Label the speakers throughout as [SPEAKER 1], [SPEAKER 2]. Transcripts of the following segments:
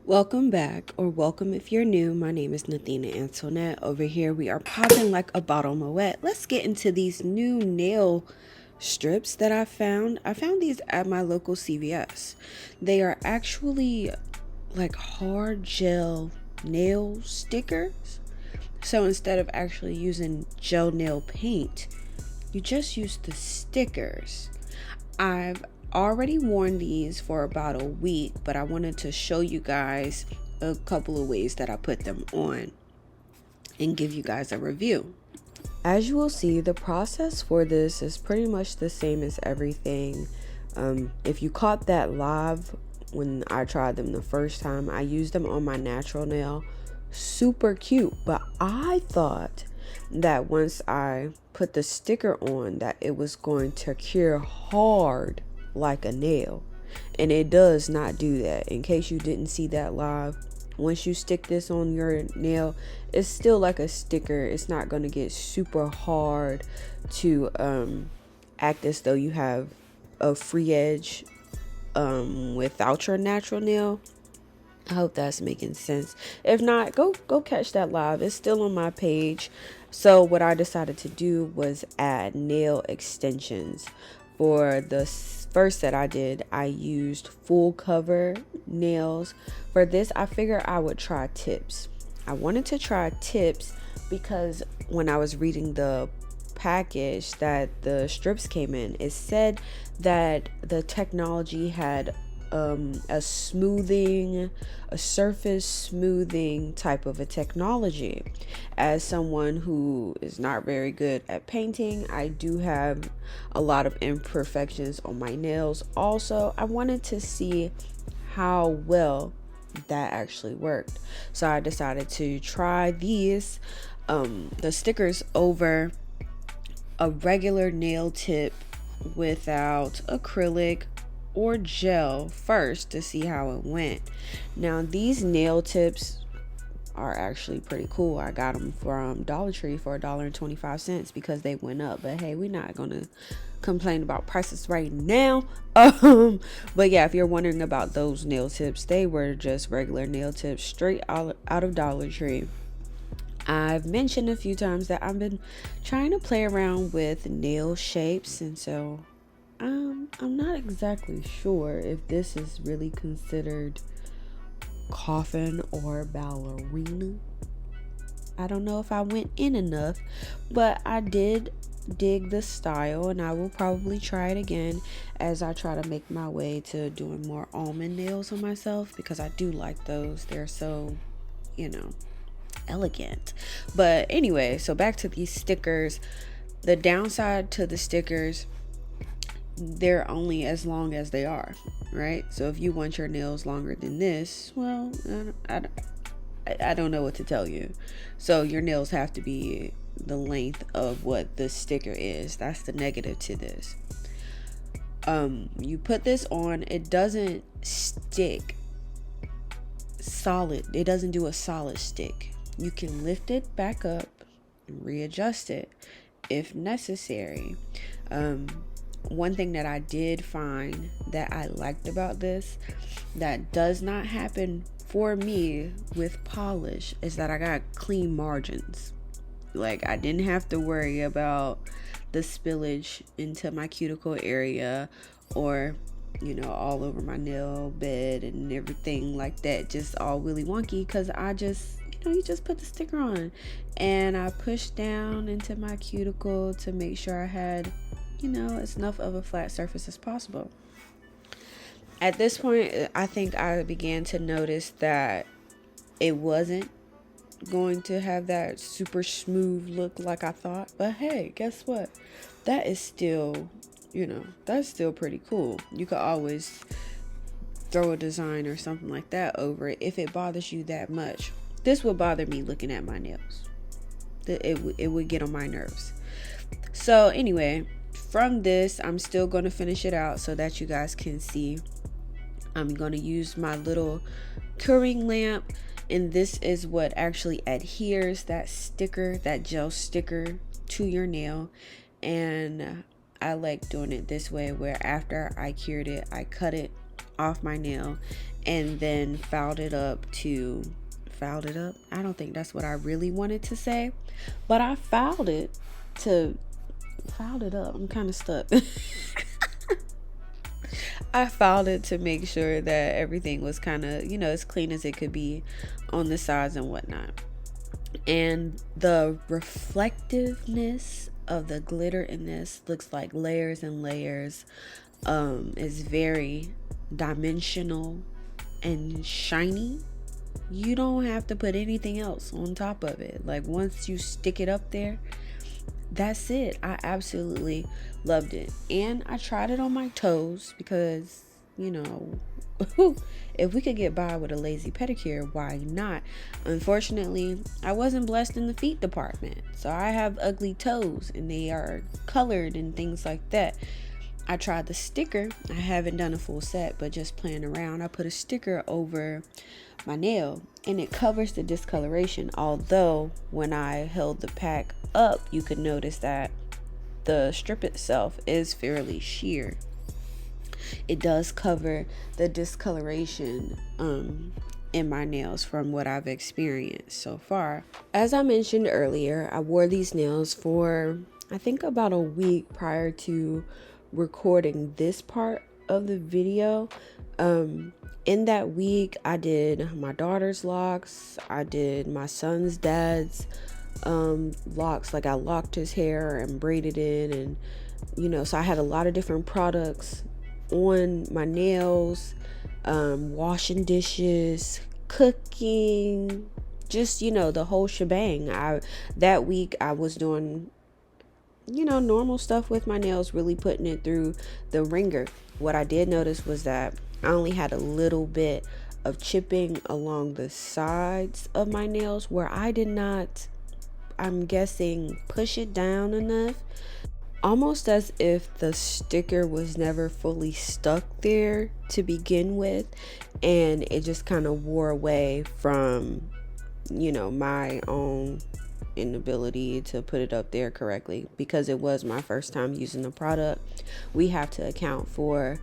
[SPEAKER 1] Welcome back, or welcome if you're new. My name is Nathina Antoinette. Over here, we are popping like a bottle of Moet. Let's get into these new nail strips that I found. I found these at my local CVS. They are actually like hard gel nail stickers. So instead of actually using gel nail paint, you just use the stickers. I've already worn these for about a week, but I wanted to show you guys a couple of ways that I put them on and give you guys a review. As you will see, the process for this is pretty much the same as everything. If you caught that live when I tried them the first time, I used them on my natural nail. Super cute, but I thought that once I put the sticker on that it was going to cure hard like a nail, and it does not do that. In case you didn't see that live, once you stick this on your nail, it's still like a sticker. It's not going to get super hard to act as though you have a free edge without your natural nail. I hope that's making sense. If not, go catch that live. It's still on my page. So what I decided to do was add nail extensions. For the first that I did, I used full cover nails. For this, I figured I would try tips. I wanted to try tips because when I was reading the package that the strips came in, it said that the technology had a surface smoothing type of a technology. As someone who is not very good at painting, I do have a lot of imperfections on my nails. Also, I wanted to see how well that actually worked. So I decided to try these, the stickers over a regular nail tip without acrylic or gel first to see how it went. Now these nail tips are actually pretty cool. I got them from Dollar Tree for $1.25 because they went up, but hey, we're not gonna complain about prices right now. But yeah, if you're wondering about those nail tips, they were just regular nail tips straight out of Dollar Tree. I've mentioned a few times that I've been trying to play around with nail shapes, and so I'm not exactly sure if this is really considered coffin or ballerina. I don't know if I went in enough, but I did dig the style, and I will probably try it again as I try to make my way to doing more almond nails on myself, because I do like those. They're so, elegant. But anyway, so back to these stickers. The downside to the stickers, they're only as long as they are, right? So if you want your nails longer than this, well, I don't know what to tell you. So your nails have to be the length of what the sticker is. That's the negative to this. You put this on, it doesn't stick solid. It doesn't do a solid stick. You can lift it back up and readjust it if necessary. One thing that I did find that I liked about this that does not happen for me with polish is that I got clean margins. Like, I didn't have to worry about the spillage into my cuticle area or all over my nail bed and everything like that, just all willy wonky, because I just you just put the sticker on, and I pushed down into my cuticle to make sure I had as enough of a flat surface as possible. At this point, I think I began to notice that it wasn't going to have that super smooth look like I thought. But hey, guess what? That is still, that's still pretty cool. You could always throw a design or something like that over it if it bothers you that much. This would bother me looking at my nails. It would get on my nerves. So anyway, from this, I'm still going to finish it out so that you guys can see. I'm going to use my little curing lamp, and this is what actually adheres that sticker, that gel sticker, to your nail. And I like doing it this way, where after I cured it, I cut it off my nail and then fouled it up. I don't think that's what I really wanted to say, but I fouled it up. I'm kind of stuck. I filed it to make sure that everything was kind of, as clean as it could be on the sides and whatnot. And the reflectiveness of the glitter in this looks like layers and layers. Is very dimensional and shiny. You don't have to put anything else on top of it. Like, once you stick it up there, that's it. I absolutely loved it. And I tried it on my toes because, if we could get by with a lazy pedicure, why not? Unfortunately, I wasn't blessed in the feet department. So I have ugly toes and they are colored and things like that. I tried the sticker. I haven't done a full set, but just playing around. I put a sticker over my nail and it covers the discoloration. Although when I held the pack up, you could notice that the strip itself is fairly sheer. It does cover the discoloration in my nails from what I've experienced so far. As I mentioned earlier, I wore these nails for I think about a week prior to recording this part of the video. In that week, I did my daughter's locks, I did my son's dad's locks. Like, I locked his hair and braided it, and so I had a lot of different products on my nails, washing dishes, cooking, just the whole shebang. That week I was doing normal stuff with my nails, really putting it through the ringer. What I did notice was that I only had a little bit of chipping along the sides of my nails where I did not, I'm guessing, push it down enough. Almost as if the sticker was never fully stuck there to begin with, and it just kind of wore away from, my own inability to put it up there correctly. Because it was my first time using the product, we have to account for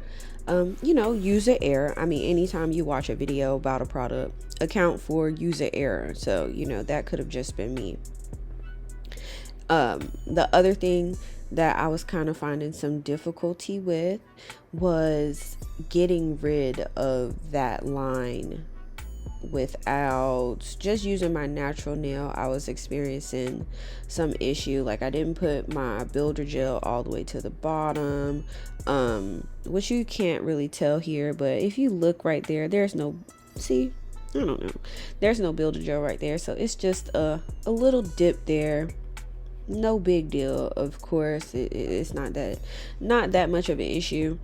[SPEAKER 1] user error. I mean, anytime you watch a video about a product, account for user error. So that could have just been me. The other thing that I was kind of finding some difficulty with was getting rid of that line without just using my natural nail. I was experiencing some issue. Like, I didn't put my builder gel all the way to the bottom, which you can't really tell here, but if you look right there, there's no builder gel right there. So it's just a little dip there. No big deal. Of course, it's not that much of an issue,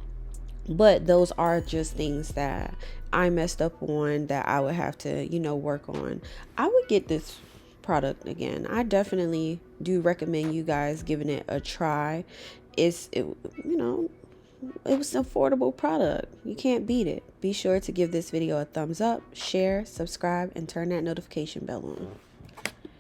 [SPEAKER 1] but those are just things that I messed up on that I would have to work on. I would get this product again. I definitely do recommend you guys giving it a try. It was an affordable product. You can't beat it. Be sure to give this video a thumbs up, share, subscribe, and turn that notification bell on.